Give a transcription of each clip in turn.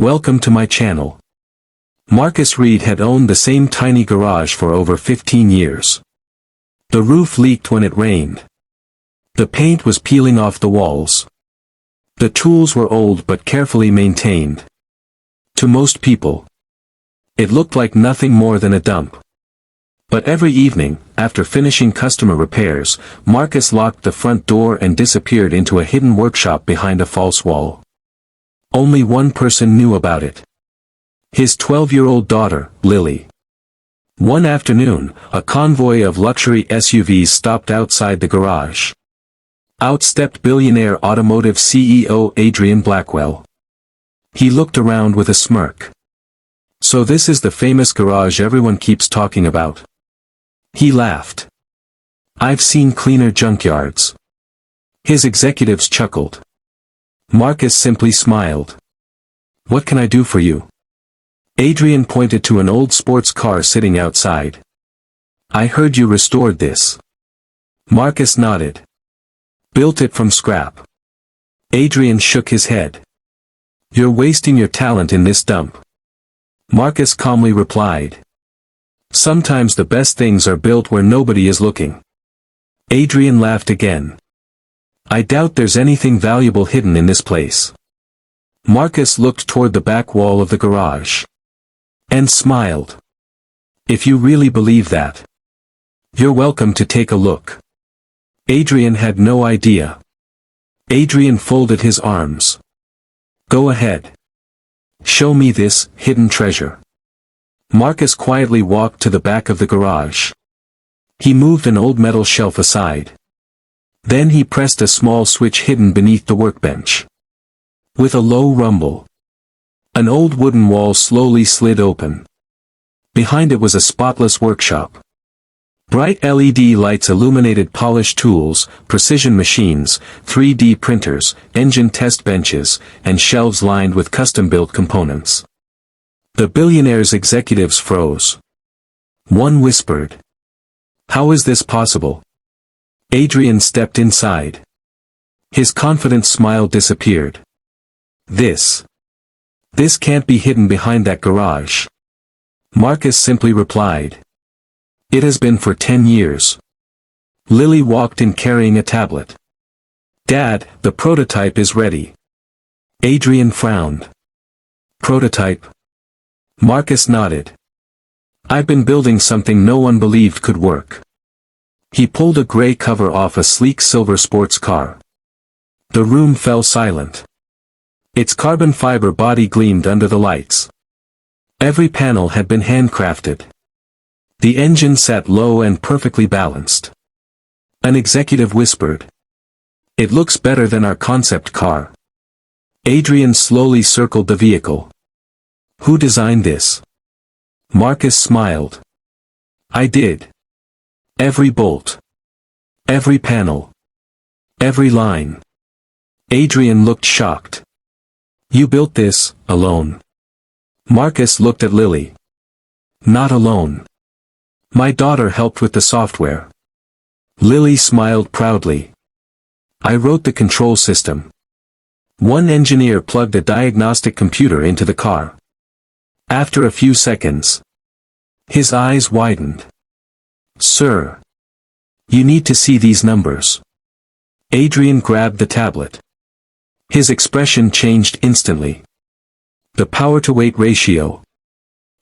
Welcome to my channel. Marcus Reed had owned the same tiny garage for over 15 years. The roof leaked when it rained. The paint was peeling off the walls. The tools were old but carefully maintained. To most people, it looked like nothing more than a dump. But every evening, after finishing customer repairs, Marcus locked the front door and disappeared into a hidden workshop behind a false wall. Only one person knew about it. His 12-year-old daughter, Lily. One afternoon, a convoy of luxury SUVs stopped outside the garage. Out stepped Billionaire Automotive CEO Adrian Blackwell. He looked around with a smirk. So this is the famous garage everyone keeps talking about. He laughed. I've seen cleaner junkyards. His executives chuckled. Marcus simply smiled. What can I do for you? Adrian pointed to an old sports car sitting outside. I heard you restored this. Marcus nodded. Built it from scrap. Adrian shook his head. You're wasting your talent in this dump. Marcus calmly replied. Sometimes the best things are built where nobody is looking. Adrian laughed again. I doubt there's anything valuable hidden in this place. Marcus looked toward the back wall of the garage. And smiled. If you really believe that, you're welcome to take a look. Adrian had no idea. Adrian folded his arms. Go ahead. Show me this hidden treasure. Marcus quietly walked to the back of the garage. He moved an old metal shelf aside. Then he pressed a small switch hidden beneath the workbench. With a low rumble, an old wooden wall slowly slid open. Behind it was a spotless workshop. Bright LED lights illuminated polished tools, precision machines, 3D printers, engine test benches, and shelves lined with custom-built components. The Billionaire's executives froze. One whispered. How is this possible? Adrian stepped inside. His confident smile disappeared. This can't be hidden behind that garage. Marcus simply replied. It has been for 10 years. Lily walked in carrying a tablet. Dad, the prototype is ready. Adrian frowned. Prototype? Marcus nodded. I've been building something no one believed could work. He pulled a gray cover off a sleek silver sports car. The room fell silent. Its carbon fiber body gleamed under the lights. Every panel had been handcrafted. The engine sat low and perfectly balanced. An executive whispered. It looks better than our concept car. Adrian slowly circled the vehicle. Who designed this? Marcus smiled. I did. Every bolt. Every panel. Every line. Adrian looked shocked. You built this, alone. Marcus looked at Lily. Not alone. My daughter helped with the software. Lily smiled proudly. I wrote the control system. One engineer plugged a diagnostic computer into the car. After a few seconds, his eyes widened. Sir, you need to see these numbers. Adrian grabbed the tablet. His expression changed instantly. The power-to-weight ratio.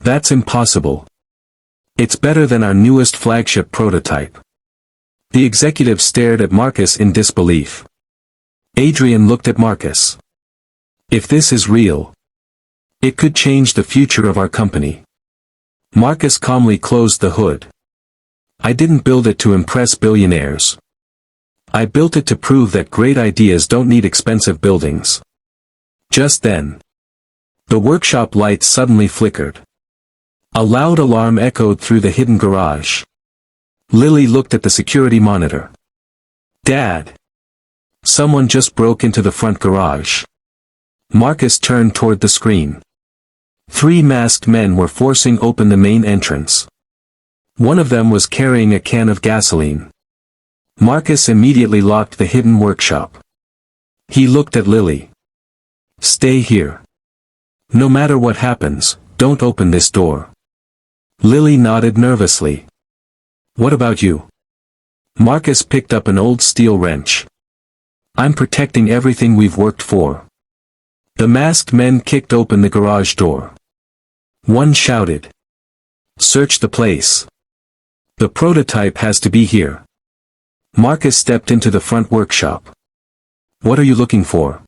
That's impossible. It's better than our newest flagship prototype. The executive stared at Marcus in disbelief. Adrian looked at Marcus. If this is real, it could change the future of our company. Marcus calmly closed the hood. I didn't build it to impress billionaires. I built it to prove that great ideas don't need expensive buildings. Just then, the workshop lights suddenly flickered. A loud alarm echoed through the hidden garage. Lily looked at the security monitor. Dad! Someone just broke into the front garage. Marcus turned toward the screen. 3 masked men were forcing open the main entrance. One of them was carrying a can of gasoline. Marcus immediately locked the hidden workshop. He looked at Lily. Stay here. No matter what happens, don't open this door. Lily nodded nervously. What about you? Marcus picked up an old steel wrench. I'm protecting everything we've worked for. The masked men kicked open the garage door. One shouted. Search the place. The prototype has to be here. Marcus stepped into the front workshop. What are you looking for?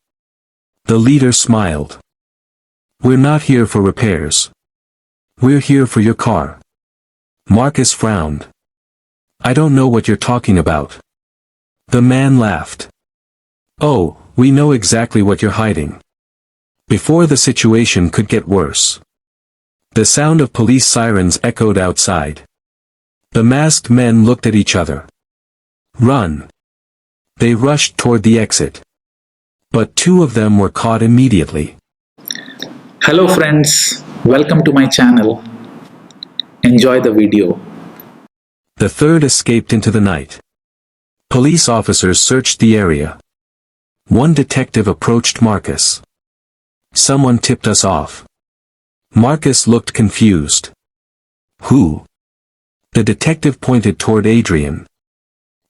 The leader smiled. We're not here for repairs. We're here for your car. Marcus frowned. I don't know what you're talking about. The man laughed. Oh, we know exactly what you're hiding. Before the situation could get worse. The sound of police sirens echoed outside. The masked men looked at each other. Run. They rushed toward the exit. But two of them were caught immediately. Hello friends, welcome to my channel. Enjoy the video. The third escaped into the night. Police officers searched the area. One detective approached Marcus. Someone tipped us off. Marcus looked confused. Who? The detective pointed toward Adrian.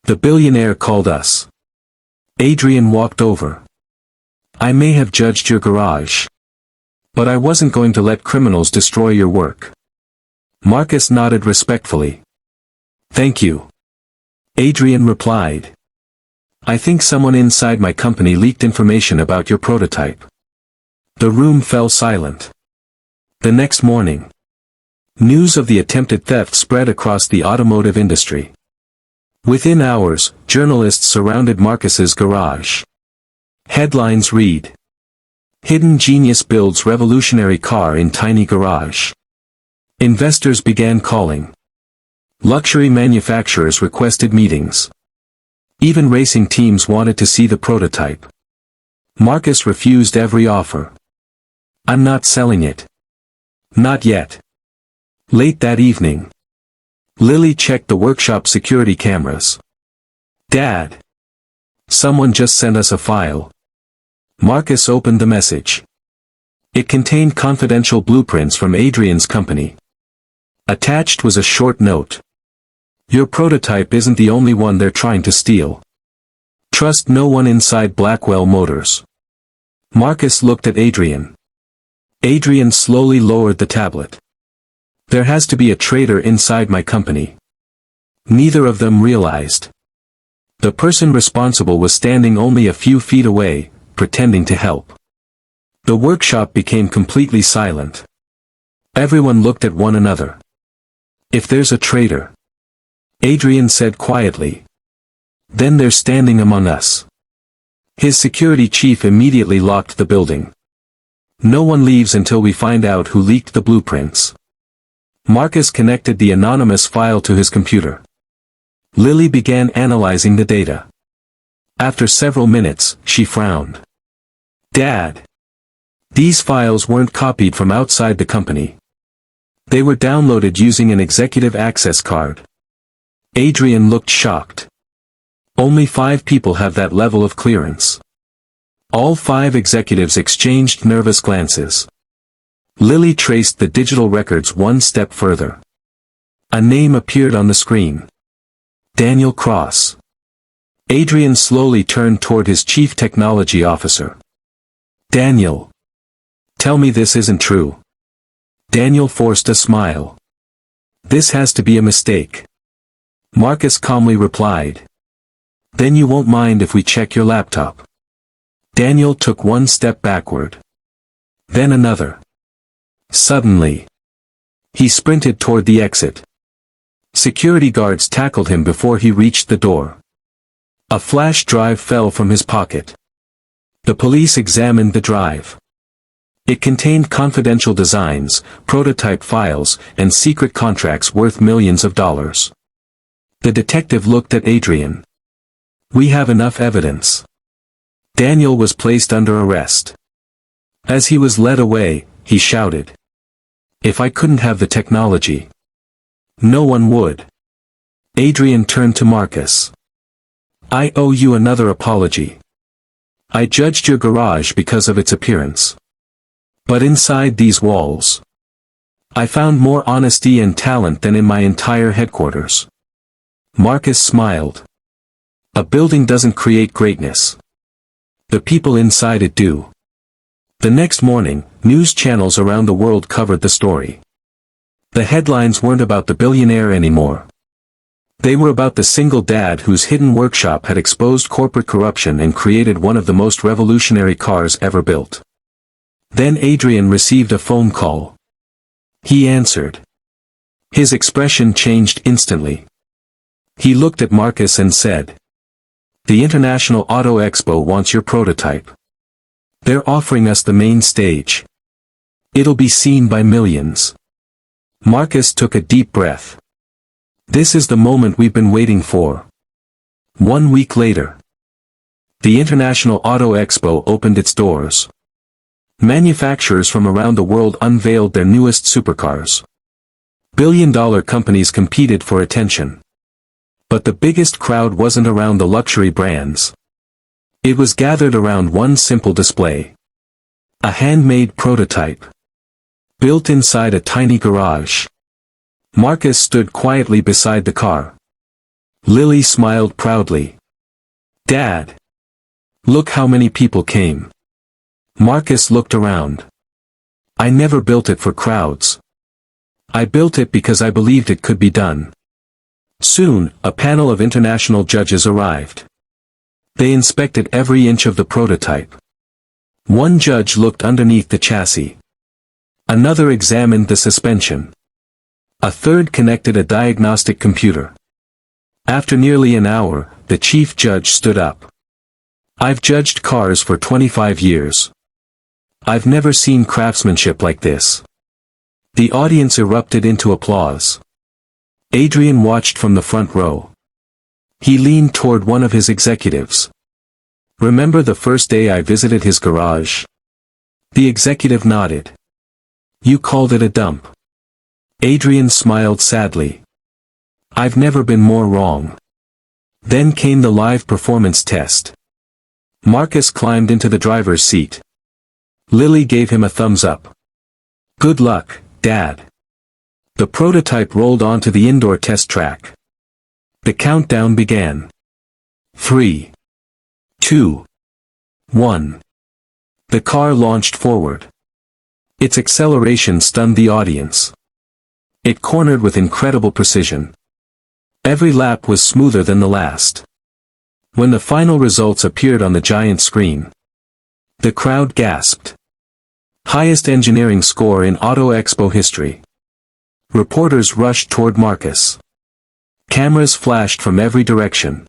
The billionaire called us. Adrian walked over. I may have judged your garage. But I wasn't going to let criminals destroy your work. Marcus nodded respectfully. Thank you. Adrian replied. I think someone inside my company leaked information about your prototype. The room fell silent. The next morning, news of the attempted theft spread across the automotive industry. Within hours, journalists surrounded Marcus's garage. Headlines read. Hidden genius builds revolutionary car in tiny garage. Investors began calling. Luxury manufacturers requested meetings. Even racing teams wanted to see the prototype. Marcus refused every offer. I'm not selling it. Not yet. Late that evening, Lily checked the workshop security cameras. Dad. Someone just sent us a file. Marcus opened the message. It contained confidential blueprints from Adrian's company. Attached was a short note. Your prototype isn't the only one they're trying to steal. Trust no one inside Blackwell Motors. Marcus looked at Adrian. Adrian slowly lowered the tablet. There has to be a traitor inside my company. Neither of them realized. The person responsible was standing only a few feet away, pretending to help. The workshop became completely silent. Everyone looked at one another. If there's a traitor, Adrian said quietly, then they're standing among us. His security chief immediately locked the building. No one leaves until we find out who leaked the blueprints. Marcus connected the anonymous file to his computer. Lily began analyzing the data. After several minutes, she frowned. Dad. These files weren't copied from outside the company. They were downloaded using an executive access card. Adrian looked shocked. Only 5 people have that level of clearance. All 5 executives exchanged nervous glances. Lily traced the digital records one step further. A name appeared on the screen. Daniel Cross. Adrian slowly turned toward his chief technology officer. Daniel. Tell me this isn't true. Daniel forced a smile. This has to be a mistake. Marcus calmly replied. Then you won't mind if we check your laptop. Daniel took one step backward. Then another. Suddenly, he sprinted toward the exit. Security guards tackled him before he reached the door. A flash drive fell from his pocket. The police examined the drive. It contained confidential designs, prototype files, and secret contracts worth millions of dollars. The detective looked at Adrian. We have enough evidence. Daniel was placed under arrest. As he was led away, he shouted. If I couldn't have the technology, no one would. Adrian turned to Marcus. I owe you another apology. I judged your garage because of its appearance. But inside these walls, I found more honesty and talent than in my entire headquarters. Marcus smiled. A building doesn't create greatness. The people inside it do. The next morning, news channels around the world covered the story. The headlines weren't about the billionaire anymore. They were about the single dad whose hidden workshop had exposed corporate corruption and created one of the most revolutionary cars ever built. Then Adrian received a phone call. He answered. His expression changed instantly. He looked at Marcus and said, "The International Auto Expo wants your prototype. They're offering us the main stage. It'll be seen by millions." Marcus took a deep breath. This is the moment we've been waiting for. 1 week later, the International Auto Expo opened its doors. Manufacturers from around the world unveiled their newest supercars. Billion-dollar companies competed for attention. But the biggest crowd wasn't around the luxury brands. It was gathered around one simple display. A handmade prototype. Built inside a tiny garage. Marcus stood quietly beside the car. Lily smiled proudly. "Dad! Look how many people came." Marcus looked around. "I never built it for crowds. I built it because I believed it could be done." Soon, a panel of international judges arrived. They inspected every inch of the prototype. One judge looked underneath the chassis. Another examined the suspension. A third connected a diagnostic computer. After nearly an hour, the chief judge stood up. "I've judged cars for 25 years. I've never seen craftsmanship like this." The audience erupted into applause. Adrian watched from the front row. He leaned toward one of his executives. "Remember the first day I visited his garage?" The executive nodded. "You called it a dump." Adrian smiled sadly. "I've never been more wrong." Then came the live performance test. Marcus climbed into the driver's seat. Lily gave him a thumbs up. "Good luck, Dad." The prototype rolled onto the indoor test track. The countdown began. 3, 2, 1. The car launched forward. Its acceleration stunned the audience. It cornered with incredible precision. Every lap was smoother than the last. When the final results appeared on the giant screen, the crowd gasped. Highest engineering score in Auto Expo history. Reporters rushed toward Marcus. Cameras flashed from every direction.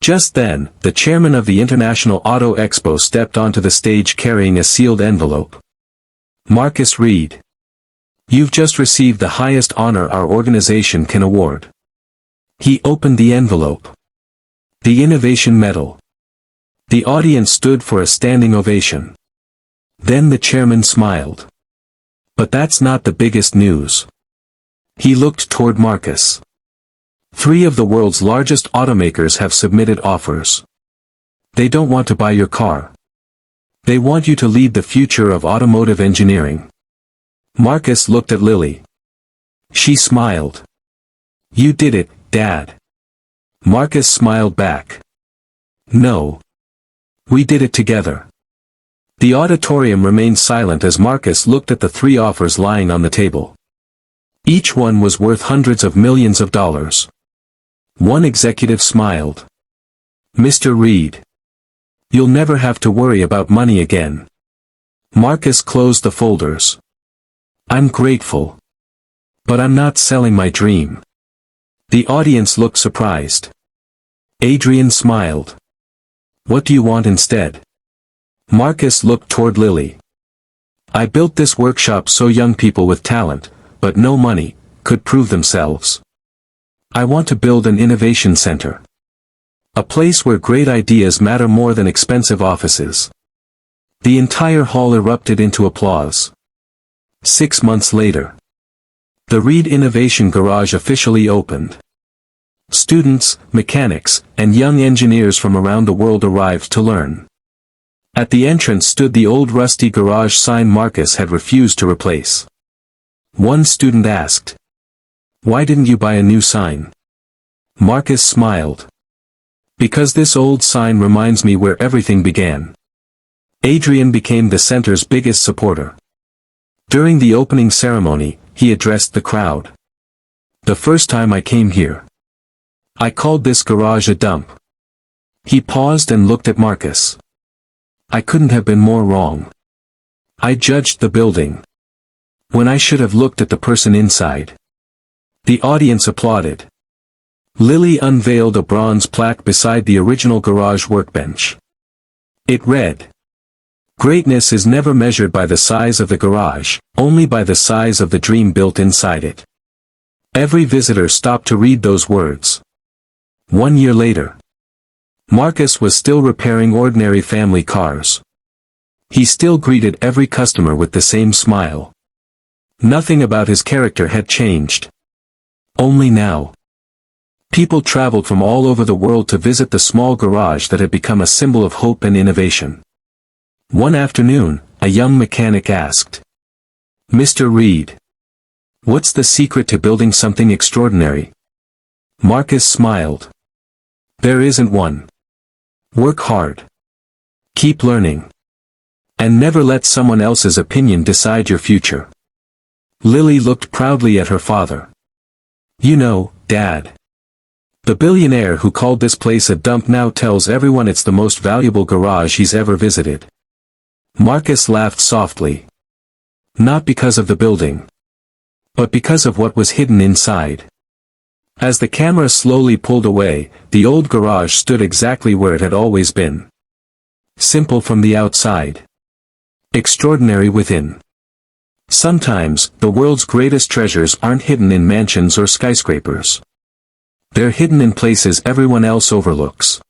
Just then, the chairman of the International Auto Expo stepped onto the stage carrying a sealed envelope. "Marcus Reed. You've just received the highest honor our organization can award." He opened the envelope. The Innovation Medal. The audience stood for a standing ovation. Then the chairman smiled. "But that's not the biggest news." He looked toward Marcus. 3 of the world's largest automakers have submitted offers. They don't want to buy your car. They want you to lead the future of automotive engineering. Marcus looked at Lily. She smiled. "You did it, Dad." Marcus smiled back. "No. We did it together." The auditorium remained silent as Marcus looked at the 3 offers lying on the table. Each one was worth hundreds of millions of dollars. One executive smiled. "Mr. Reed. You'll never have to worry about money again." Marcus closed the folders. "I'm grateful. But I'm not selling my dream." The audience looked surprised. Adrian smiled. "What do you want instead?" Marcus looked toward Lily. "I built this workshop so young people with talent, but no money, could prove themselves. I want to build an innovation center. A place where great ideas matter more than expensive offices." The entire hall erupted into applause. 6 months later, the Reed Innovation Garage officially opened. Students, mechanics, and young engineers from around the world arrived to learn. At the entrance stood the old rusty garage sign Marcus had refused to replace. One student asked, "Why didn't you buy a new sign?" Marcus smiled. "Because this old sign reminds me where everything began." Adrian became the center's biggest supporter. During the opening ceremony, he addressed the crowd. "The first time I came here, I called this garage a dump." He paused and looked at Marcus. "I couldn't have been more wrong. I judged the building when I should have looked at the person inside." The audience applauded. Lily unveiled a bronze plaque beside the original garage workbench. It read, "Greatness is never measured by the size of the garage, only by the size of the dream built inside it." Every visitor stopped to read those words. 1 year later, Marcus was still repairing ordinary family cars. He still greeted every customer with the same smile. Nothing about his character had changed. Only now, people traveled from all over the world to visit the small garage that had become a symbol of hope and innovation. One afternoon, a young mechanic asked, "Mr. Reed, what's the secret to building something extraordinary?" Marcus smiled. "There isn't one. Work hard. Keep learning. And never let someone else's opinion decide your future." Lily looked proudly at her father. "You know, Dad, the billionaire who called this place a dump now tells everyone it's the most valuable garage he's ever visited." Marcus laughed softly. Not because of the building, but because of what was hidden inside. As the camera slowly pulled away, the old garage stood exactly where it had always been. Simple from the outside, extraordinary within. Sometimes, the world's greatest treasures aren't hidden in mansions or skyscrapers. They're hidden in places everyone else overlooks.